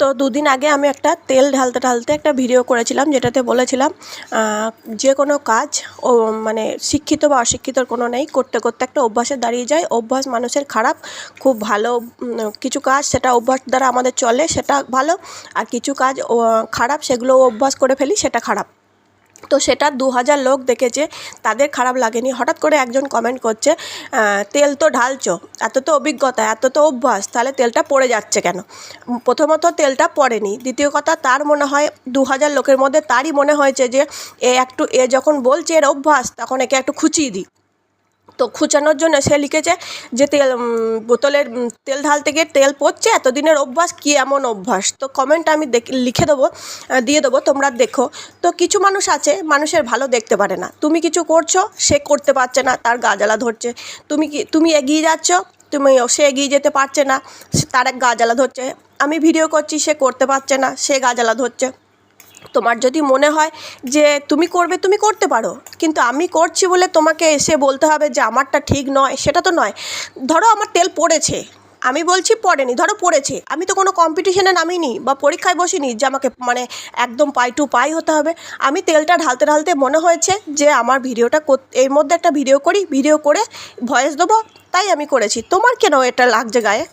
তো দুদিন আগে আমি একটা তেল ঢালতে ঢালতে একটা ভিডিও করেছিলাম, যেটাতে বলেছিলাম যে কোনো কাজ মানে শিক্ষিত বা অশিক্ষিতর কোনো নেই, করতে করতে একটা অভ্যাসে দাঁড়িয়ে যায়। অভ্যাস মানুষের খারাপ, খুব ভালো কিছু কাজ সেটা অভ্যাস দ্বারা আমাদের চলে, সেটা ভালো। আর কিছু কাজ খারাপ, সেগুলো অভ্যাস করে ফেলি, সেটা খারাপ। তো সেটা 2000 লোক দেখেছে, তাদের খারাপ লাগেনি। হঠাৎ করে একজন কমেন্ট করছে, তেল তো ঢালছো, এত তো অভিজ্ঞতা, এত তো অভ্যাস, তাহলে তেলটা পড়ে যাচ্ছে কেন? প্রথমত তেলটা পড়েনি, দ্বিতীয় কথা তার মনে হয় 2000 লোকের মধ্যে তারই মনে হয়েছে যে এ যখন বলছে এর অভ্যাস, তখন একে একটু খুঁচিয়ে দিই। তো খুঁচানোর জন্য সে লিখেছে যে বোতলের তেল ঢালতে গিয়ে তেল পড়ছে, এতদিনের অভ্যাস, কী এমন অভ্যাস। তো কমেন্ট আমি লিখে দেবো, দিয়ে দেবো, তোমরা দেখো। তো কিছু মানুষ আছে, মানুষের ভালো দেখতে পারে না। তুমি কিছু করছো, সে করতে পারছে না, তার গা জ্বালা ধরছে। তুমি এগিয়ে যাচ্ছ, সে এগিয়ে যেতে পারছে না, তার এক গা জ্বালা ধরছে। আমি ভিডিও করছি, সে করতে পারছে না, সে গা জ্বালা ধরছে। তোমার যদি মনে হয় যে তুমি করবে, তুমি করতে পারো, কিন্তু আমি করছি বলে তোমাকে এসে বলতে হবে যে আমারটা ঠিক নয়, সেটা তো নয়। ধরো আমার তেল পড়েছে, আমি বলছি পড়েনি, ধরো পড়েছে, আমি তো কোনো কম্পিটিশনে নামিনি বা পরীক্ষায় বসিনি যে আমাকে মানে একদম পাই টু পাই হতে হবে। আমি তেলটা ঢালতে ঢালতে মনে হয়েছে যে আমার ভিডিওটা এর মধ্যে একটা ভিডিও করে ভয়েস দেবো, তাই আমি করেছি। তোমার কেন এটা লাগছে গায়ে?